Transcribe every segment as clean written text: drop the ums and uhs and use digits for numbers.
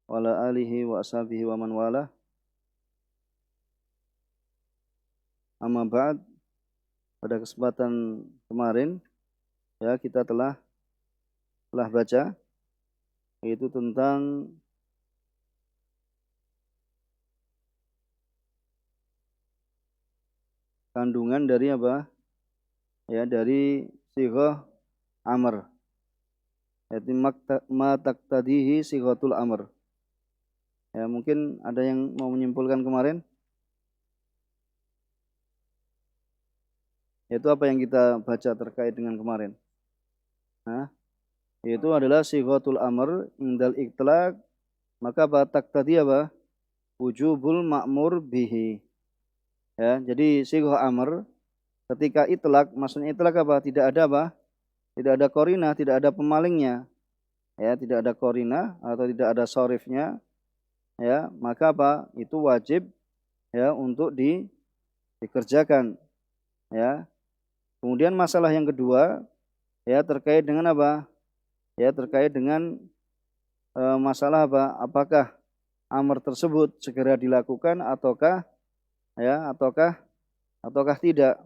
wa ala alihi wa ashabihi wa man wala. Amma ba'd, pada kesempatan kemarin ya kita telah baca yaitu tentang kandungan dari apa? Ya, dari sighah amr. Yaitu ma taqtadihi sighatul amr. Ya, mungkin ada yang mau menyimpulkan kemarin? Yaitu apa yang kita baca terkait dengan kemarin? Nah, itu adalah sighatul amr indal itlaq, maka apa taqtadi apa? Wujubul ma'mur bihi. Ya, jadi sighah amr ketika itlaq, maksudnya itlaq apa? Tidak ada apa? Tidak ada korina, tidak ada pemalingnya. Ya, tidak ada korina atau tidak ada sorifnya. Ya, maka apa? Itu wajib ya untuk dikerjakan. Ya. Kemudian masalah yang kedua ya terkait dengan apa? Ya, terkait dengan masalah apa? Apakah amr tersebut segera dilakukan ataukah ya ataukah tidak?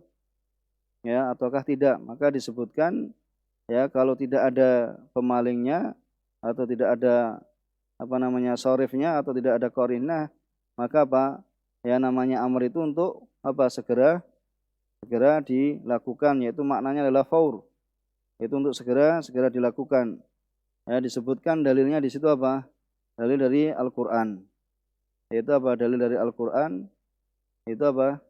Ya, ataukah tidak? Maka disebutkan ya kalau tidak ada pemalingnya atau tidak ada apa namanya sorifnya atau tidak ada korinah, maka apa ya namanya amr itu untuk apa segera dilakukan, yaitu maknanya adalah faur, itu untuk segera dilakukan. Ya, disebutkan dalilnya di situ apa? Dalil dari Al-Qur'an. Yaitu apa? Dalil dari Al-Qur'an itu apa?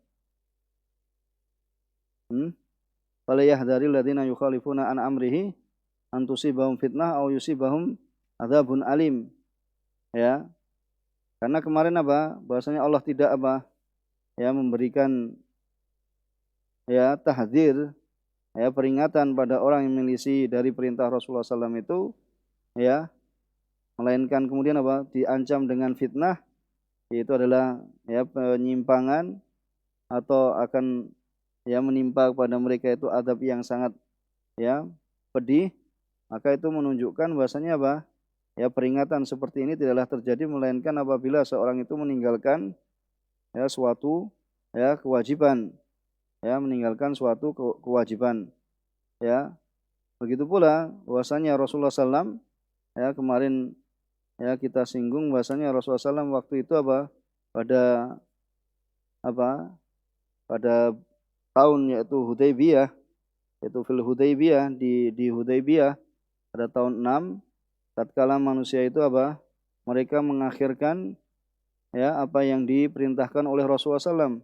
Fala yahdharil ladzina yukhalifuna an amrihi an tusibahum fitnah aw yusibahum adzabun alim. Ya. Karena kemarin apa? Bahwasanya Allah tidak apa? Ya, memberikan ya tahdzir, ya peringatan pada orang yang menyelisih dari perintah Rasulullah SAW itu, ya, melainkan kemudian apa? Diancam dengan fitnah, yaitu adalah ya penyimpangan atau akan ya menimpa kepada mereka itu adab yang sangat ya pedih. Maka itu menunjukkan bahwasanya apa? Ya peringatan seperti ini tidaklah terjadi melainkan apabila seorang itu meninggalkan ya suatu ya kewajiban, ya meninggalkan suatu kewajiban. Ya, begitu pula bahwasanya Rasulullah SAW ya kemarin ya kita singgung bahwasanya Rasulullah SAW waktu itu apa? Pada apa? Pada tahun yaitu Hudaybiyah, yaitu fil Hudaybiyah, di Hudaybiyah pada tahun 6 tatkala manusia itu apa? Mereka mengakhirkan ya apa yang diperintahkan oleh Rasulullah SAW.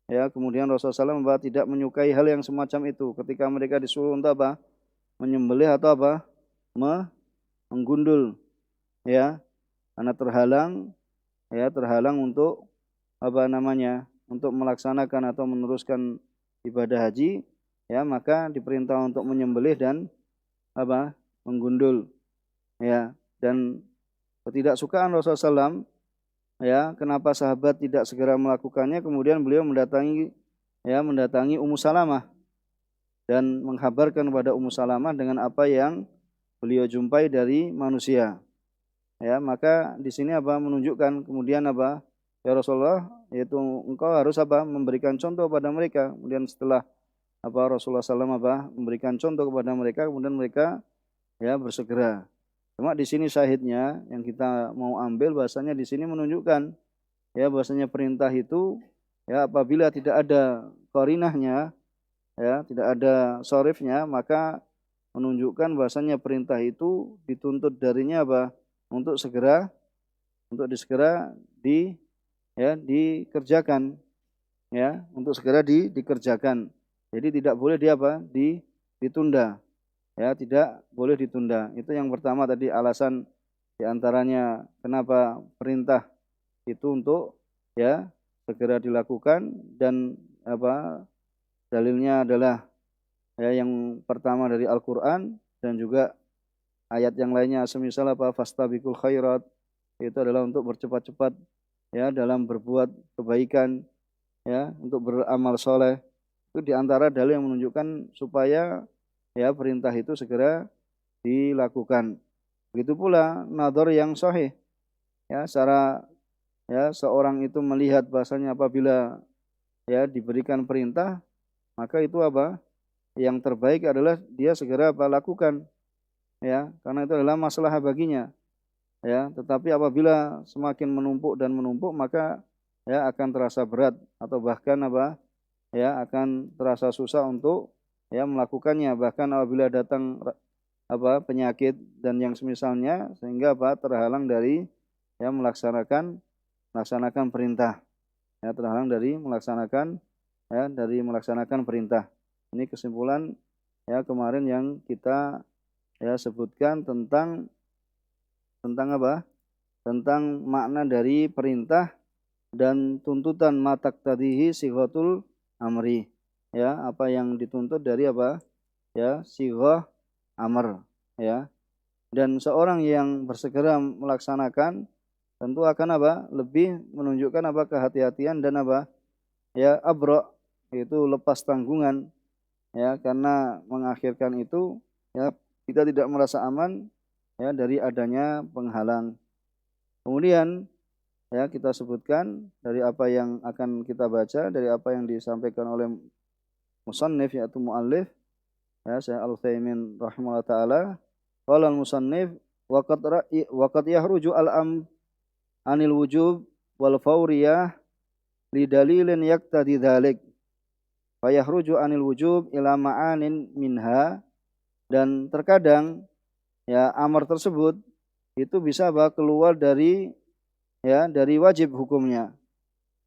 Ya, kemudian Rasulullah SAW tidak menyukai hal yang semacam itu ketika mereka disuruh untuk apa? Menyembelih atau apa? Menggundul, ya, karena terhalang untuk apa namanya? Untuk melaksanakan atau meneruskan ibadah haji, ya, maka diperintah untuk menyembelih dan apa? Menggundul, ya. Dan ketidaksukaan Rasulullah SAW, ya, kenapa sahabat tidak segera melakukannya, kemudian beliau mendatangi Ummu Salamah dan menghabarkan kepada Ummu Salamah dengan apa yang beliau jumpai dari manusia. Ya, maka di sini apa menunjukkan kemudian apa? Ya Rasulullah, yaitu engkau harus apa? Memberikan contoh pada mereka. Kemudian setelah apa Rasulullah SAW apa? Memberikan contoh kepada mereka, kemudian mereka ya bersegera. Cuma di sini syahidnya yang kita mau ambil bahasanya di sini menunjukkan ya bahasanya perintah itu ya apabila tidak ada qarinahnya, ya tidak ada sorifnya, maka menunjukkan bahasanya perintah itu dituntut darinya apa? Untuk segera di ya dikerjakan, ya untuk segera dikerjakan. Jadi tidak boleh ditunda, ya tidak boleh ditunda. Itu yang pertama tadi alasan diantaranya kenapa perintah itu untuk ya segera dilakukan, dan apa dalilnya adalah ya yang pertama dari Al-Qur'an dan juga ayat yang lainnya semisal apa fastabiqul khairat, itu adalah untuk bercepat-cepat ya dalam berbuat kebaikan, ya untuk beramal soleh. Itu diantara dalil yang menunjukkan supaya ya perintah itu segera dilakukan. Begitu pula nadhar yang sahih, ya secara ya seorang itu melihat bahasanya apabila ya diberikan perintah, maka itu apa? Yang terbaik adalah dia segera apa lakukan, ya, karena itu adalah masalah baginya, ya. Tetapi apabila semakin menumpuk dan menumpuk, maka ya akan terasa berat atau bahkan apa? Ya akan terasa susah untuk ya melakukannya, bahkan apabila datang apa penyakit dan yang semisalnya, sehingga apa terhalang dari ya melaksanakan perintah, ya terhalang dari melaksanakan perintah. Ini kesimpulan ya kemarin yang kita ya sebutkan tentang apa? Tentang makna dari perintah dan tuntutan matak tadihi sighatul amri. Ya, apa yang dituntut dari apa? Ya, sighah amr, ya. Dan seorang yang bersegera melaksanakan tentu akan apa? Lebih menunjukkan apa? Kehati-hatian dan apa? Ya, abra, yaitu lepas tanggungan, ya, karena mengakhirkan itu ya kita tidak merasa aman ya dari adanya penghalang. Kemudian ya kita sebutkan dari apa yang akan kita baca, dari apa yang disampaikan oleh musannif yaitu muallif ya Syekh Al-Utsaimin rahimahullah taala. Qala al-musannif waqad yahruju al-am anil wujub wal fawriyah li dalilin yaqtadi dzalik. Fa yahruju anil wujub ila ma'anin minha, dan terkadang ya amar tersebut itu bisa keluar dari ya dari wajib hukumnya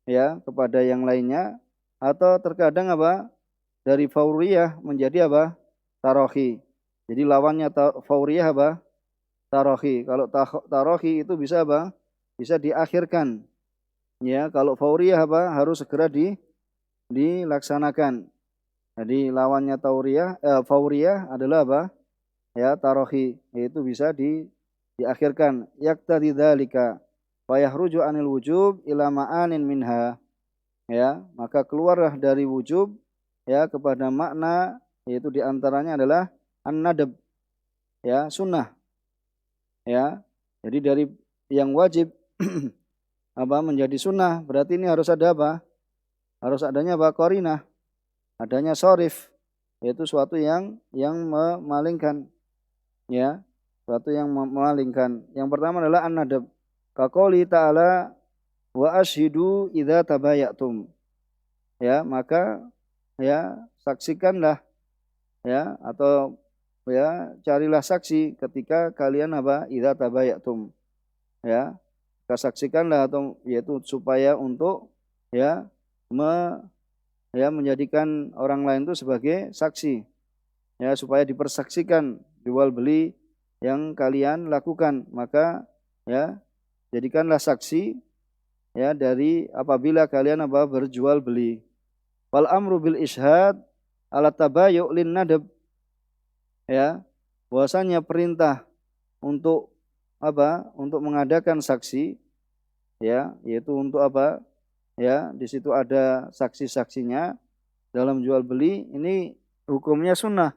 ya kepada yang lainnya, atau terkadang apa dari fauriyah menjadi apa tarohi. Jadi lawannya fauriyah apa tarohi. Kalau tarohi itu bisa apa bisa diakhirkan, ya. Kalau fauriyah apa harus segera dilaksanakan. Jadi lawannya fauriyah adalah apa ya tarohi, yaitu bisa diakhirkan. Yaqtadi dzalika fa yahruju anil wujub ila ma'anin minha, ya, maka keluarlah dari wujub ya kepada makna, yaitu diantaranya adalah an-nadab, ya sunnah, ya. Jadi dari yang wajib apa menjadi sunnah, berarti ini harus ada apa? Harus adanya apa? Qarinah, adanya sorif, yaitu suatu yang memalingkan, ya, suatu yang memalingkan. Yang pertama adalah an-nadab. Kaqouli ta'ala wa ashidu idza tabayatum. Ya, maka ya saksikanlah ya atau ya carilah saksi ketika kalian apa idza tabayatum. Ya, saksikanlah atau yaitu supaya untuk ya menjadikan orang lain itu sebagai saksi. Ya, supaya dipersaksikan jual beli yang kalian lakukan, maka ya jadikanlah saksi ya dari apabila kalian apa berjual beli. Wal amru bil ishad ala tabayu' lin nadab, ya, bahwasanya perintah untuk apa untuk mengadakan saksi, ya, yaitu untuk apa ya di situ ada saksi-saksinya dalam jual beli, ini hukumnya sunnah.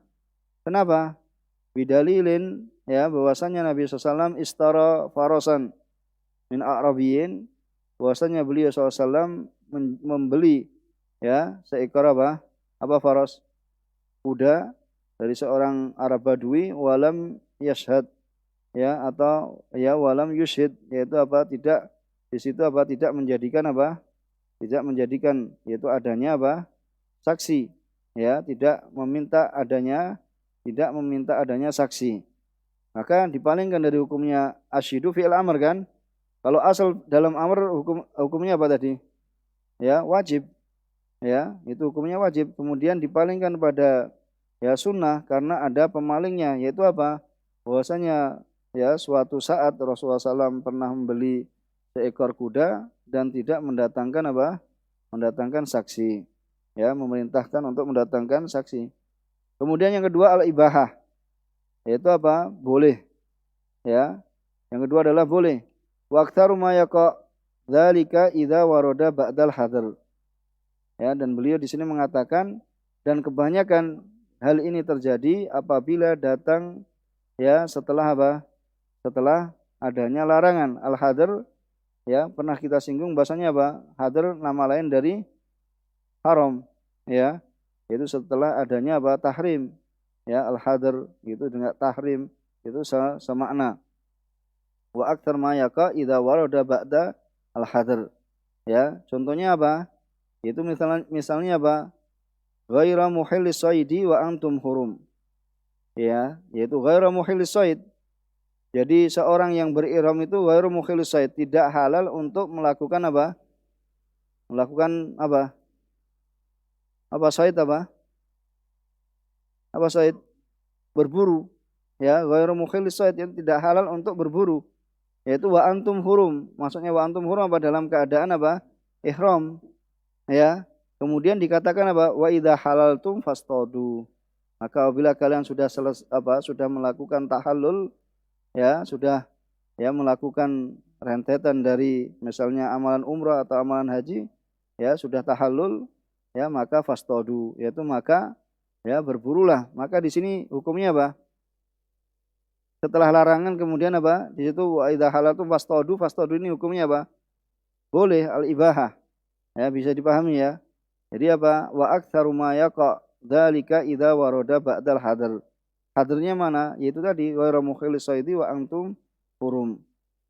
Kenapa? Bidalilin, ya, bahwasanya Nabi SAW istara farasan min a'rabiyin, bahwasanya beliau SAW membeli ya seekor apa faras, kuda dari seorang Arab Badui, walam yashhad, ya, atau ya walam yushhid, yaitu apa tidak di situ apa tidak menjadikan yaitu adanya apa saksi, ya, tidak meminta adanya saksi, maka dipalingkan dari hukumnya asyidu fi'il amr kan. Kalau asal dalam amr hukumnya apa tadi? Ya, wajib. Ya, itu hukumnya wajib. Kemudian dipalingkan pada ya sunnah karena ada pemalingnya, yaitu apa? Bahwasanya ya suatu saat Rasulullah SAW pernah membeli seekor kuda dan tidak mendatangkan apa? Mendatangkan saksi. Ya, memerintahkan untuk mendatangkan saksi. Kemudian yang kedua al-ibahah, yaitu apa? Boleh. Ya. Yang kedua adalah boleh. Waqtaru ma yaqa dzalika idza warada ba'dal hadar. Ya, dan beliau di sini mengatakan dan kebanyakan hal ini terjadi apabila datang ya setelah apa? Setelah adanya larangan. Al-hadar ya pernah kita singgung bahasanya apa? Hadar nama lain dari haram, ya. Itu setelah adanya apa? Tahrim. Ya, al-hadar itu dengan tahrim itu semakna. Wa aktsar ma yaqa idza warada ba'da al-hadar. Ya, contohnya apa? Itu misalnya apa? Ghaira muhillis saidi wa antum hurum. Ya, yaitu ghaira muhillis said. Jadi seorang yang berihram itu ghairu muhillis said, tidak halal untuk melakukan apa? Melakukan apa? Apa said apa? Apa said? Berburu. Ya, ghairu muhillis said, yang tidak halal untuk berburu. Yaitu wa antum hurum. Maksudnya wa antum hurum apa? Dalam keadaan apa? Ihram. Ya. Kemudian dikatakan apa? Wa idza halaltum fastadu. Maka apabila kalian sudah sudah melakukan tahallul, ya, sudah ya melakukan rentetan dari misalnya amalan umrah atau amalan haji, ya, sudah tahallul, ya, maka fastadu, yaitu maka ya berburulah. Maka di sini hukumnya apa? Setelah larangan kemudian apa? Di situ wa idza halaltum fastadu, fastadu ini hukumnya apa? Boleh al-ibahah. Ya, bisa dipahami ya. Jadi apa? Wa aktsaru ma yaqa dzalika idza warada ba'dal hadar. Hadarnya mana? Yaitu tadi ghairu mukhillis saidi wa antum hurum.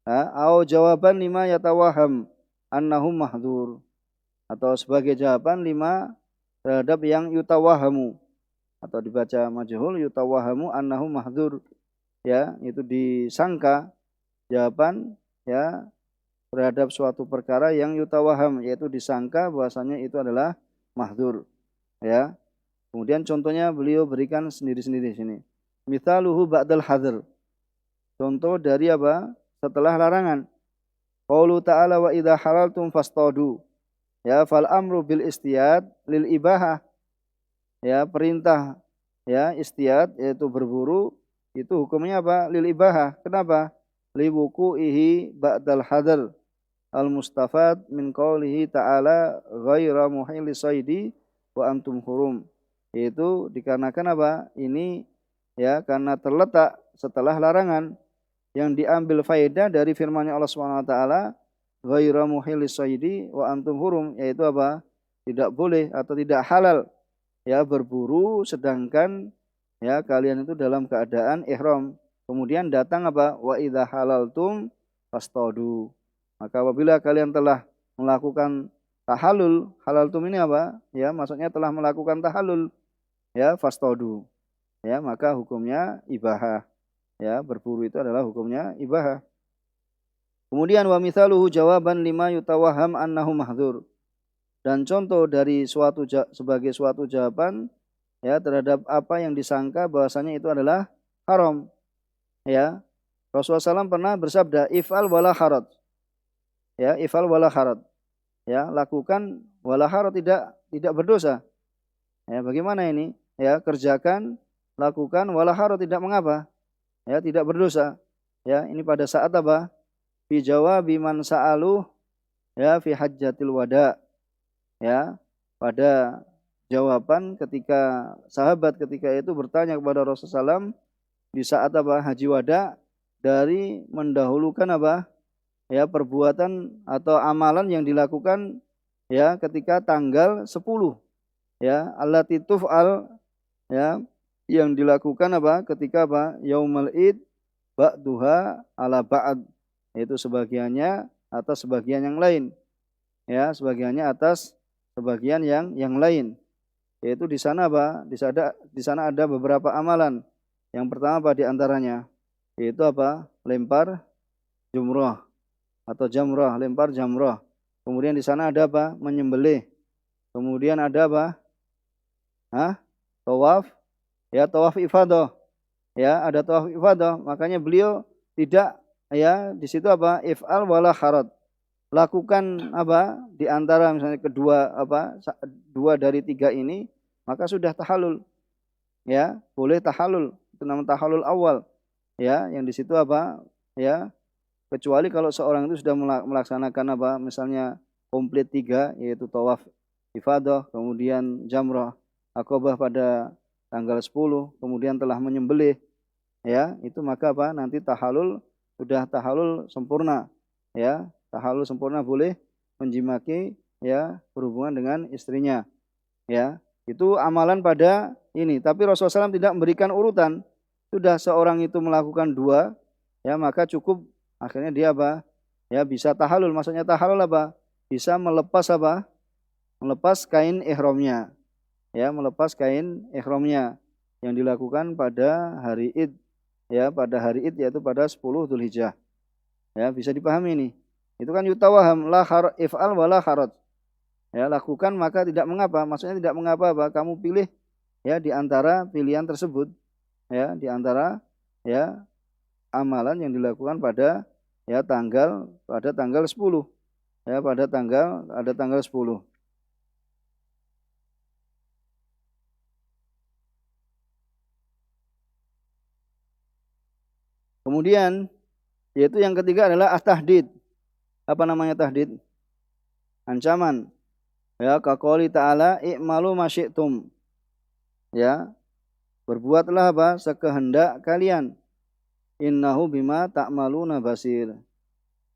Au jawaban lima yatawaham annahum mahdzur. Atau sebagai jawaban lima terhadap yang yutawahamu, atau dibaca majhul yutawahamu annahum mahdzur. Ya, itu disangka jawaban ya terhadap suatu perkara yang yutawaham, yaitu disangka bahwasanya itu adalah mahdzur. Ya. Kemudian contohnya beliau berikan sendiri-sendiri di sini. Mithaluhu ba'dal hadr. Contoh dari apa? Setelah larangan. Qaulu ta'ala wa idza halaltum fastadu. Ya, fal amru bil istiyad lil ibahah. Ya, perintah ya istiyad yaitu berburu itu hukumnya apa? Lil ibahah. Kenapa? Li wuqu'ihi ba'dal hadr. Al mustafad min qaulihi ta'ala ghaira muhillis saidi wa antum hurum. Yaitu dikarenakan apa? Ini ya karena terletak setelah larangan, yang diambil faedah dari firman-Nya Allah Subhanahu wa taala ghaira muhillis saidi wa antum hurum, yaitu apa? Tidak boleh atau tidak halal ya berburu sedangkan ya kalian itu dalam keadaan ihram. Kemudian datang apa? Wa idza halaltum fastadu. Maka apabila kalian telah melakukan tahallul, halaltum ini apa? Ya, maksudnya telah melakukan tahallul. Ya, fastadu. Ya, maka hukumnya ibahah. Ya, berburu itu adalah hukumnya ibahah. Kemudian wa mithaluhu jawaban lima yutawaham annahu mahdzur. Dan contoh dari sebagai suatu jawaban ya terhadap apa yang disangka bahwasanya itu adalah haram. Ya. Rasulullah SAW pernah bersabda, if'al wala haraj. Ya, if'al wala haraj. Ya, lakukan wala haraj, tidak berdosa. Ya, bagaimana ini? Ya, kerjakan, lakukan wala haraj, tidak mengapa. Ya, tidak berdosa. Ya, ini pada saat apa? Fi jawabi man sa'aluh ya fi hajjatil wada. Ya, pada jawaban ketika sahabat ketika itu bertanya kepada Rasulullah SAW di saat apa? Haji wada, dari mendahulukan apa? Ya, perbuatan atau amalan yang dilakukan ya ketika tanggal 10. Ya, allati tuf'al ya yang dilakukan apa? Ketika apa? Yaumul Id ba'duha ala ba'd. Itu sebagiannya atas sebagian yang lain. Ya, sebagiannya atas sebagian yang lain. Yaitu di sana apa? Di sana ada beberapa amalan. Yang pertama apa di antaranya? Yaitu apa? Lempar jumrah atau jamrah, lempar jamrah. Kemudian di sana ada apa? Menyembelih. Kemudian ada apa? Tawaf. Ya, tawaf ifadah. Ya, ada tawaf ifadah. Makanya beliau tidak ya di situ apa? If'al wala harad. Lakukan apa? Di antara misalnya kedua apa? Dua dari tiga ini, maka sudah tahallul. Ya, boleh tahallul. Itu namanya tahallul awal. Ya, yang di situ apa? Ya, kecuali kalau seorang itu sudah melaksanakan apa? Misalnya komplit tiga, yaitu tawaf ifadah, kemudian jamrah Aqabah pada tanggal 10, kemudian telah menyembelih, ya, itu maka apa? Nanti tahallul sudah tahallul sempurna, ya. tahalul sempurna boleh menjimaki ya berhubungan dengan istrinya ya. Itu amalan pada ini, tapi Rasulullah SAW tidak memberikan urutan. Sudah seorang itu melakukan dua ya maka cukup, akhirnya dia apa ya bisa tahalul. Maksudnya tahalul apa, bisa melepas apa, melepas kain ihramnya ya, melepas kain ihramnya yang dilakukan pada hari Id ya, pada hari Id yaitu pada 10 Dzulhijjah. Ya, bisa dipahami ini. Itu kan yutawaham la if'al wala haraj. Ya, lakukan maka tidak mengapa. Maksudnya tidak mengapa apa? Kamu pilih ya di antara pilihan tersebut ya, di antara ya amalan yang dilakukan pada ya tanggal 10 ya, pada tanggal 10. Kemudian yaitu yang ketiga adalah at-tahdid. Apa namanya tahdid? Ancaman. Ya, kaqouli ta'ala i'malu ma syi'tum. Ya, berbuatlah apa sekehendak kalian. Innahu bima ta'maluna basir.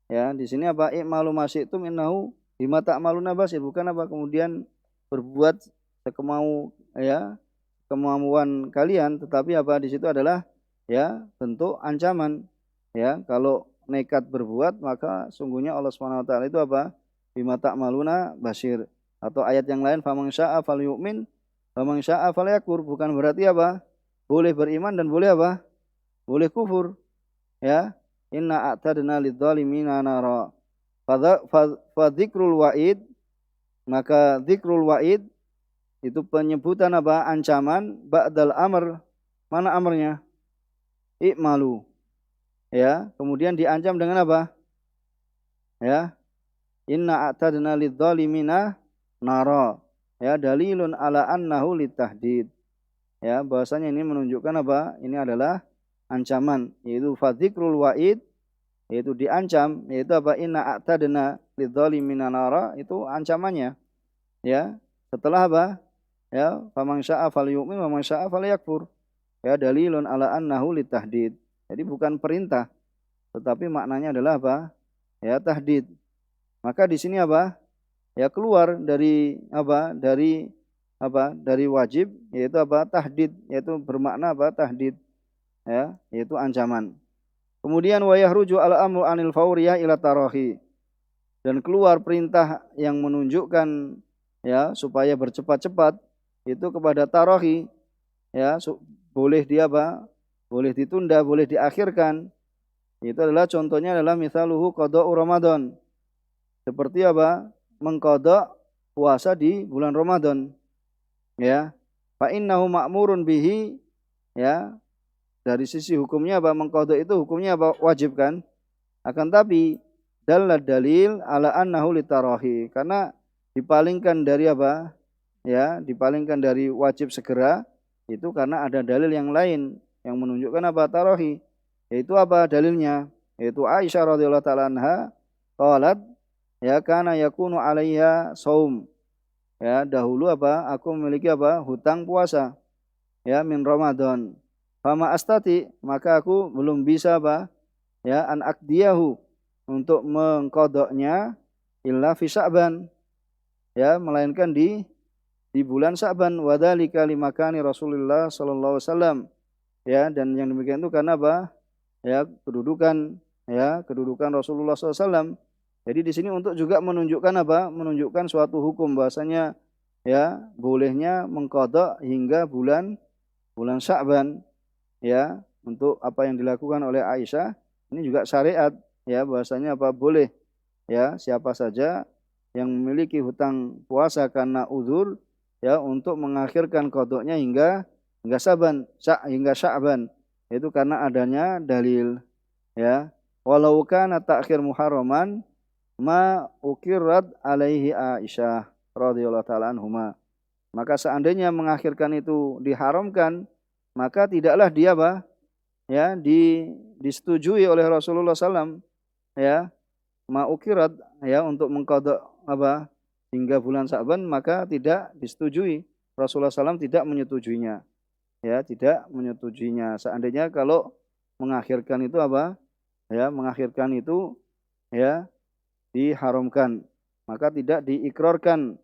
Ya, di sini apa i'malu ma syi'tum innahu bima ta'maluna basir, bukan apa kemudian berbuat sekemau ya, kemauan kalian, tetapi apa di situ adalah ya bentuk ancaman. Ya, kalau nekat berbuat maka sungguhnya Allah Subhanahu wa taala itu apa? Bima ta'maluna basir. Atau ayat yang lain faman syaa'a falyu'min faman syaa'a falyakfur, bukan berarti apa? Boleh beriman dan boleh apa? Boleh kufur. Ya. Inna a'tadna lidzalimina nara. Fadzikrul wa'id, maka dzikrul wa'id itu penyebutan apa? Ancaman ba'dal amr. Mana amrnya? I'malu. Ya, kemudian diancam dengan apa? Ya, inna a'tadna lidzalimina nara. Ya, dalilun ala annahu litahdid. Ya, bahasanya ini menunjukkan apa? Ini adalah ancaman, yaitu fadzikrul wa'id, yaitu diancam, yaitu apa? Inna a'tadna lidzalimina nara, itu ancamannya. Ya, setelah apa? Ya, faman syaa'a falyu'min wa man syaa'a falyakfur. Ya, dalilun ala annahu litahdid. Jadi bukan perintah, tetapi maknanya adalah apa? Ya, tahdid. Maka di sini apa? Ya keluar dari apa? Dari wajib, yaitu apa? Tahdid, yaitu bermakna apa? Tahdid. Ya, yaitu ancaman. Kemudian wa yahruju al amru anil fawriyah ila tarahi. Dan keluar perintah yang menunjukkan ya supaya bercepat-cepat itu kepada tarahi. Ya, boleh dia apa? Boleh ditunda, boleh diakhirkan. Itu adalah contohnya adalah misaluhu qada'u Ramadan. Seperti apa? Mengqada' puasa di bulan Ramadan. Ya. Fa innahu ma'murun bihi, ya. Dari sisi hukumnya apa? Mengqada' itu hukumnya apa? Wajib kan? Akan tapi dalal dalil ala annahu litarahi. Karena dipalingkan dari apa? Ya, dipalingkan dari wajib segera itu karena ada dalil yang lain yang menunjukkan apa? Tarahi. Yaitu apa dalilnya? Yaitu Aisyah radhiyallahu taala anha qalat ya kana yakunu alaiha saum. Ya, dahulu apa? Aku memiliki apa? Hutang puasa. Ya, min Ramadan. Fama astati, maka aku belum bisa apa? Ya, an akdiyahu, untuk mengkodoknya illa fi Sya'ban. Ya, melainkan di bulan Sya'ban. Wadzalika limakani Rasulullah sallallahu alaihi wasallam. Ya, dan yang demikian itu karena apa? Ya, kedudukan Rasulullah SAW. Jadi di sini untuk juga menunjukkan apa? Menunjukkan suatu hukum bahasanya ya bolehnya mengqadha hingga bulan Sya'ban ya, untuk apa yang dilakukan oleh Aisyah ini juga syariat ya, bahasanya apa? Boleh ya siapa saja yang memiliki hutang puasa karena uzur ya untuk mengakhirkan qadanya hingga Sya'ban. Itu karena adanya dalil ya. Walau kana ta'khir muharraman ma ukirrat alaihi Aisyah radhiyallahu taala anhuma. Maka seandainya mengakhirkan itu diharamkan, maka tidaklah dia apa? Ya, disetujui oleh Rasulullah SAW ya. Ma ukirrat ya untuk mengqadha apa? Hingga bulan Sya'ban, maka tidak disetujui. Rasulullah SAW tidak menyetujuinya. Ya, tidak menyetujuinya. Seandainya kalau mengakhirkan itu apa? Ya, mengakhirkan itu ya diharamkan, maka tidak diikrarkan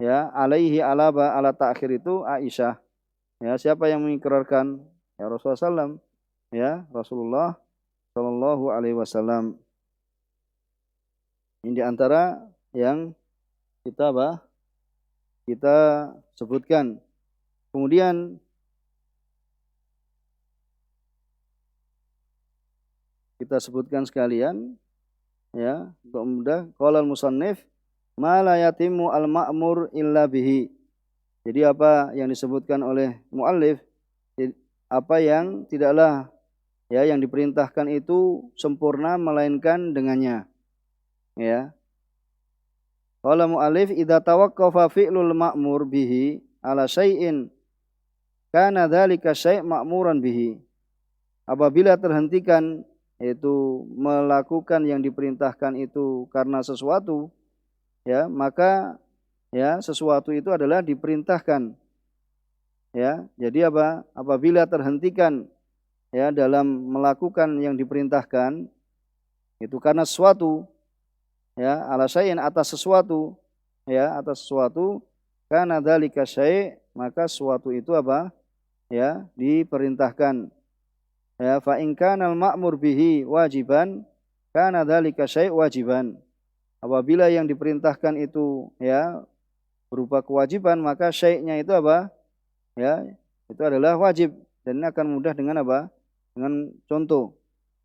ya alaihi alaba ala ta'khir itu Aisyah. Ya, siapa yang mengikrarkan? Ya Rasulullah SAW, ya Rasulullah Shallallahu alaihi wasallam. Ini di antara yang kita sebutkan. Kemudian kita sebutkan sekalian ya untuk mudah. Qala al-musannif ma la yatimmu al-ma'mur illa bihi. Jadi apa yang disebutkan oleh muallif, apa yang tidaklah ya yang diperintahkan itu sempurna melainkan dengannya. Ya. Qala muallif idza tawaqqafa fi'lul ma'mur bihi ala syai'in kana dzalika syai' ma'muran bihi. Apabila terhentikan yaitu melakukan yang diperintahkan itu karena sesuatu, ya maka ya sesuatu itu adalah diperintahkan. Ya, jadi apa? Apabila terhentikan ya dalam melakukan yang diperintahkan itu karena sesuatu, ya ala syai'in atas sesuatu, ya atas sesuatu, kana dzalika syai', maka sesuatu itu apa? Ya, diperintahkan. Ya, fa in kana al-ma'mur bihi wajiban, kana dzalika syai' wajiban. Apabila yang diperintahkan itu ya berupa kewajiban, maka syai'-nya itu apa? Ya, itu adalah wajib dan ini akan mudah dengan apa? Dengan contoh.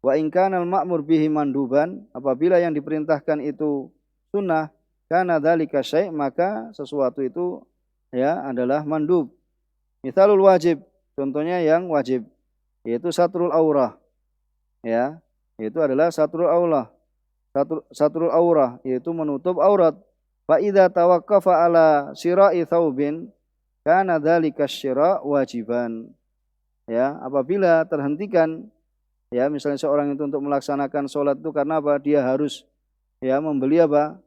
Wa in kana al-ma'mur bihi manduban, apabila yang diperintahkan itu sunnah, kana dzalika syai', maka sesuatu itu ya adalah mandub. Misalul wajib, contohnya yang wajib yaitu satrul aurah. Ya, itu adalah satrul aurah. Satrul aurah yaitu menutup aurat. Fa idza tawaqqafa ala syira'i thawbin kana dzalika syira' wajiban. Ya, apabila terhentikan ya misalnya seorang itu untuk melaksanakan sholat itu karena apa? Dia harus ya membeli apa?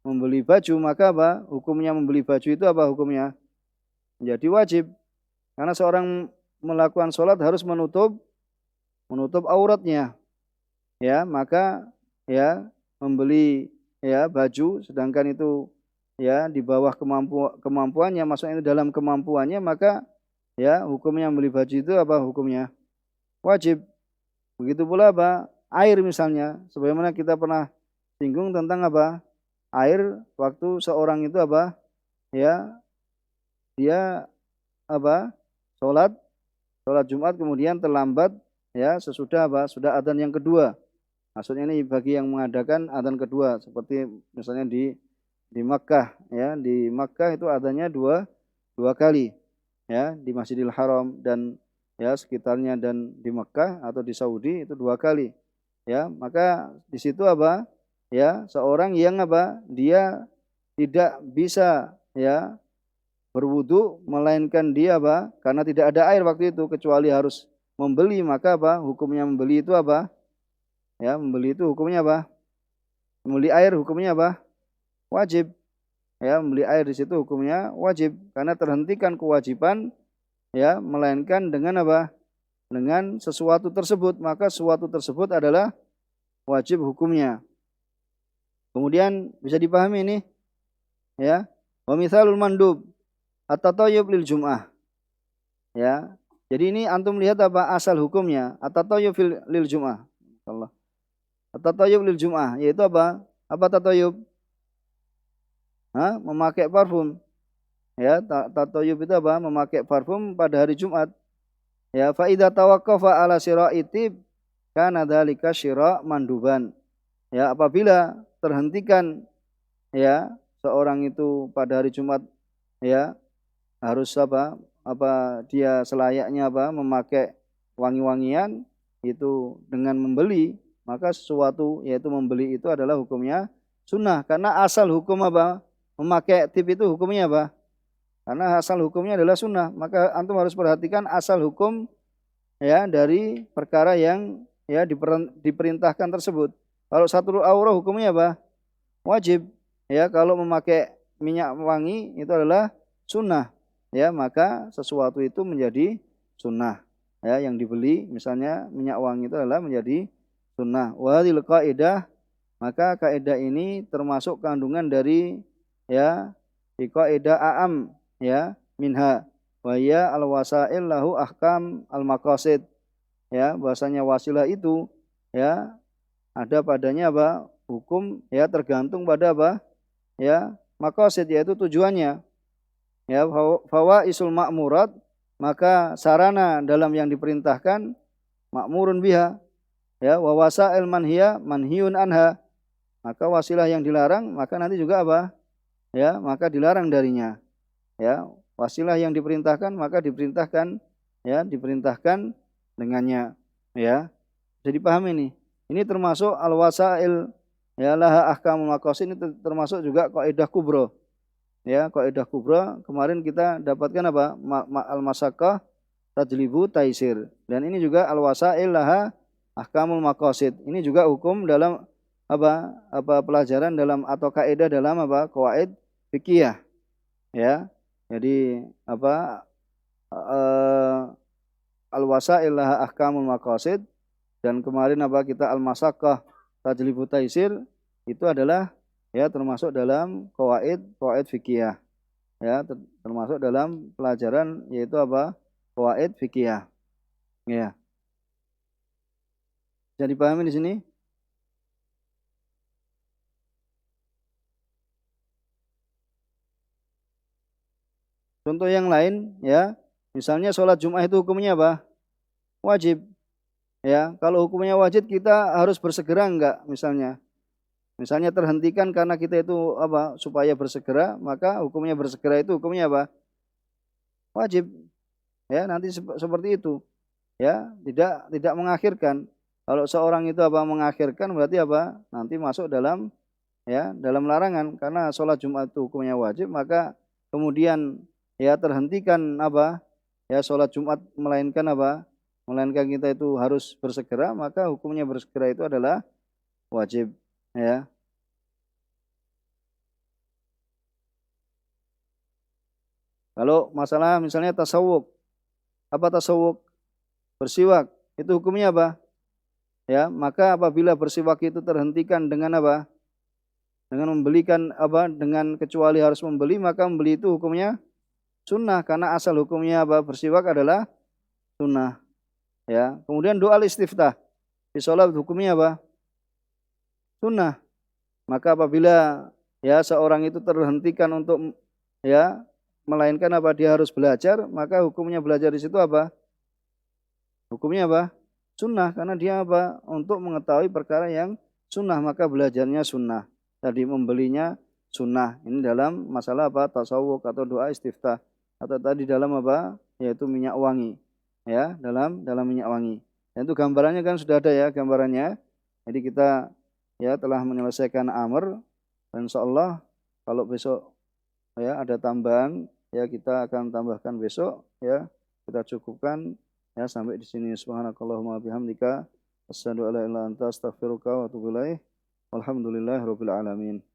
Membeli baju, maka apa? Hukumnya membeli baju itu apa hukumnya? Menjadi wajib. Karena seorang melakukan sholat harus menutup auratnya. Ya, maka ya membeli ya baju sedangkan itu ya di bawah kemampuannya, maksudnya dalam kemampuannya, maka ya hukumnya membeli baju itu apa hukumnya? Wajib. Begitu pula apa? Air misalnya, sebagaimana kita pernah singgung tentang apa? Air waktu seorang itu apa? Ya, dia apa? Sholat Jumat kemudian terlambat ya sesudah apa? Sudah adzan yang kedua. Maksudnya ini bagi yang mengadakan adzan kedua seperti misalnya di Makkah ya, di Makkah itu adzannya dua kali ya, di Masjidil Haram dan ya sekitarnya dan di Makkah atau di Saudi itu dua kali. Ya, maka di situ apa? Ya, seorang yang apa? Dia tidak bisa ya berwudu melainkan dia apa? Karena tidak ada air waktu itu kecuali harus membeli, maka apa? Hukumnya membeli itu apa? Ya, membeli itu hukumnya apa? Membeli air hukumnya apa? Wajib. Ya, membeli air di situ hukumnya wajib karena terhentikan kewajiban ya melainkan dengan apa? Dengan sesuatu tersebut, maka sesuatu tersebut adalah wajib hukumnya. Kemudian bisa dipahami ini ya. Wa mithalul mandub at-tatayyub lil jum'ah. Ya. Jadi ini antum lihat apa asal hukumnya? At-tatayyub lil jum'ah. Allah. At-tatayyub lil jum'ah yaitu apa? Apa tatayyub? Memakai parfum. Ya, tatayyub itu apa? Memakai parfum pada hari Jumat. Ya, fa idza tawaqqafa ala syira'i tib kana dzalika syira' manduban. Ya, apabila terhentikan ya seorang itu pada hari Jumat ya harus apa dia selayaknya apa memakai wangi-wangian itu dengan membeli, maka sesuatu yaitu membeli itu adalah hukumnya sunnah karena asal hukum apa memakai tip itu hukumnya apa, karena asal hukumnya adalah sunnah, maka antum harus perhatikan asal hukum ya dari perkara yang ya diperintahkan tersebut. Kalau satrul aurah hukumnya apa? Wajib. Ya, kalau memakai minyak wangi itu adalah sunnah. Ya, maka sesuatu itu menjadi sunnah. Ya, yang dibeli misalnya minyak wangi itu adalah menjadi sunnah. Wa hadhil qaidah, maka kaidah ini termasuk kandungan dari ya kaidah a'am ya minha wa ya al wasail lahu ahkam al maqasid, ya bahasanya wasilah itu ya ada padanya apa hukum ya tergantung pada apa ya maqasid yaitu tujuannya, ya fawaisul ma'murat, maka sarana dalam yang diperintahkan makmurun biha, ya wa wasail manhiya manhiyun anha, maka wasilah yang dilarang maka nanti juga apa ya maka dilarang darinya, ya wasilah yang diperintahkan maka diperintahkan ya diperintahkan dengannya, ya jadi paham ini termasuk al wasail ya laha ahkamul maqasid, ini termasuk juga kaidah kubra, ya kaidah kubra kemarin kita dapatkan apa al masakkah tajlibu taisir, dan ini juga al wasail laha ahkamul maqasid, ini juga hukum dalam apa pelajaran dalam atau kaidah dalam apa qawaid fikih, ya jadi apa al wasail laha ahkamul maqasid, dan kemarin apa kita al masakkah tajlibu taisir itu adalah ya termasuk dalam qawaid fikih, ya termasuk dalam pelajaran yaitu apa qawaid fikih, ya jadi pahami di sini. Contoh yang lain ya, misalnya sholat Jumat itu hukumnya apa? Wajib. Ya, kalau hukumnya wajib kita harus bersegera enggak misalnya. Misalnya terhentikan karena kita itu apa? Supaya bersegera, maka hukumnya bersegera itu hukumnya apa? Wajib. Ya, nanti seperti itu. Ya, tidak mengakhirkan. Kalau seorang itu apa mengakhirkan berarti apa? Nanti masuk dalam ya, dalam larangan karena sholat Jumat itu hukumnya wajib, maka kemudian ya terhentikan apa? Ya sholat Jumat melainkan apa? Melainkan kita itu harus bersegera, maka hukumnya bersegera itu adalah wajib, ya. Kalau masalah misalnya tasawuf, apa tasawuf? Bersiwak, itu hukumnya apa? Ya, maka apabila bersiwak itu terhentikan dengan apa? Dengan membelikan apa? Dengan kecuali harus membeli, maka membeli itu hukumnya sunnah karena asal hukumnya apa? Bersiwak adalah sunnah. Ya, kemudian doa istiftah di sholat hukumnya apa? Sunnah. Maka apabila ya seorang itu terhentikan untuk ya melainkan apa dia harus belajar, maka hukumnya belajar di situ apa? Hukumnya apa? Sunnah karena dia apa? Untuk mengetahui perkara yang sunnah maka belajarnya sunnah. Tadi membelinya sunnah. Ini dalam masalah apa? Tasawuf atau doa istiftah, atau tadi dalam apa? Yaitu minyak wangi. Ya, dalam minyak wangi. Dan itu gambarannya kan sudah ada ya gambarannya. Jadi kita ya telah menyelesaikan amr, dan insyaallah kalau besok ya ada tambahan ya kita akan tambahkan besok, ya kita cukupkan ya sampai di sini. Subhanakallahumma bihamdika asyhadu an la ilaha illa anta astaghfiruka wa atubu ilaik. Walhamdulillahirabbil alamin.